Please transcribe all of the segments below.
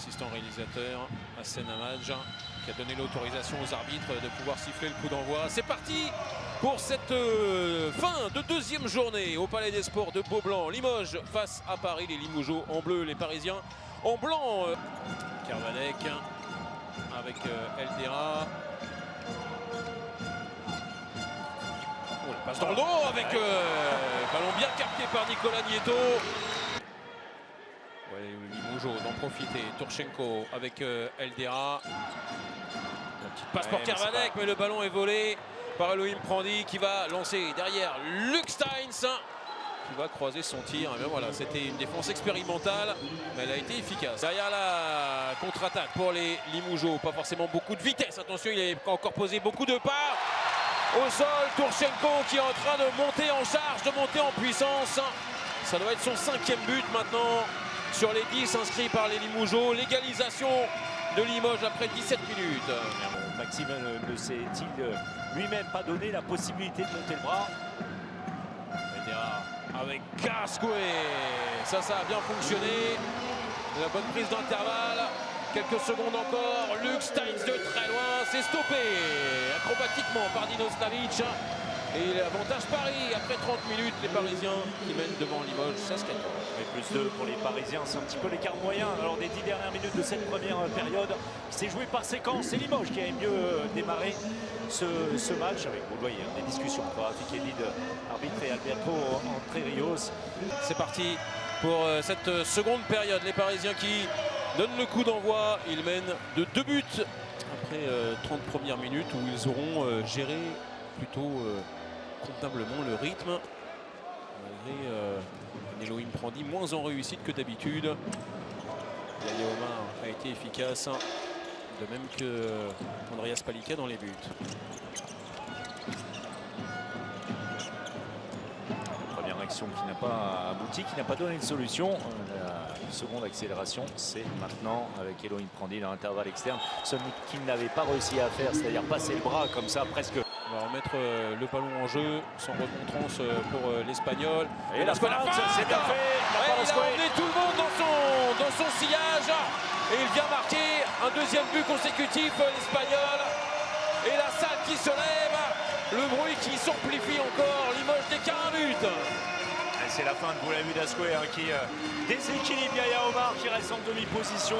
l'assistant réalisateur Hassan Amadj qui a donné l'autorisation aux arbitres de pouvoir siffler le coup d'envoi. C'est parti pour cette fin de deuxième journée au Palais des Sports de Beaublanc. Limoges face à Paris, les Limougeaux en bleu, les Parisiens en blanc. Kervanec avec Eldera. Oh, il passe dans le dos avec ballon bien capté par Nicolas Nieto. Ouais, les Limougeaux d'en profiter. Turchenko avec Eldera. Un petit passe pour Kervanec, mais le ballon est volé par Elohim Prandi qui va lancer derrière Luc Steins qui va croiser son tir. Et bien voilà, c'était une défense expérimentale, mais elle a été efficace. Derrière la contre-attaque pour les Limougeaux, pas forcément beaucoup de vitesse. Attention, il est encore posé beaucoup de pas. Au sol, Turchenko qui est en train de monter en charge, de monter en puissance. Ça doit être son 5e but maintenant sur les 10 inscrits par les Limougeaux. L'égalisation de Limoges après 17 minutes. Maxime ne s'est-il lui-même pas donné la possibilité de monter le bras? Avec Cascoué. Ça a bien fonctionné. La bonne prise d'intervalle. Quelques secondes encore. Luc Steins de très loin. C'est stoppé acrobatiquement par Dino Slavic. Et l'avantage Paris après 30 minutes. Les Parisiens qui mènent devant Limoges 16-14. Et plus 2 pour les Parisiens. C'est un petit peu l'écart moyen. Alors des 10 dernières minutes de cette première période. C'est joué par séquence. C'est Limoges qui a mieux démarré ce match. Avec, vous le voyez, des discussions entre Rafik Elid, arbitre, et Alberto Entre-Rios. C'est parti pour cette seconde période. Les Parisiens qui donnent le coup d'envoi. Ils mènent de 2 buts après 30 premières minutes où ils auront géré plutôt convenablement le rythme. Malgré Elohim Prandi moins en réussite que d'habitude. Yaya Omar a été efficace, de même que Andreas Palika dans les buts. Première action qui n'a pas abouti, qui n'a pas donné de solution. La seconde accélération, c'est maintenant avec Elohim Prandi dans l'intervalle externe. Celui qu'il n'avait pas réussi à faire, c'est-à-dire passer le bras comme ça presque. On va remettre le ballon en jeu, sans remontrance pour l'Espagnol. Et la frappe, c'est bien fait. Il a emmené tout le monde dans son sillage. Et il vient marquer un deuxième but consécutif, l'Espagnol. Et la salle qui se lève, le bruit qui s'amplifie encore. Limoges déclare un but. C'est la fin de vous l'avez vu d'Ascoué qui déséquilibre Yaya Omar qui reste en demi-position.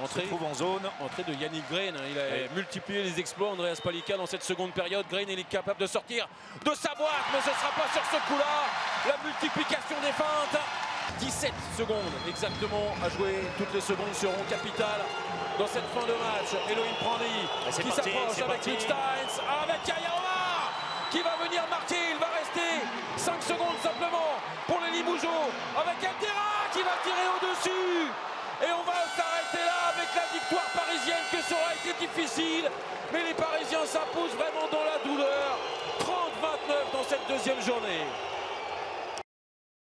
Entrée, se trouve en zone. Entrée de Yannick Grain. Il a multiplié les exploits, Andreas Palika, dans cette seconde période. Grain il est capable de sortir de sa boîte, mais ce ne sera pas sur ce coup-là. La multiplication des feintes. 17 secondes exactement à jouer. Toutes les secondes seront capitales dans cette fin de match. Elohim Prandi qui s'approche avec Luc Steins, avec Yaya Omar qui va venir marquer. Il va rester 5 secondes simplement pour les Limougeaux, avec Eldera qui va tirer au-dessus. Et on va s'arrêter là avec la victoire parisienne, que ça aura été difficile. Mais les Parisiens s'imposent vraiment dans la douleur. 30-29 dans cette deuxième journée.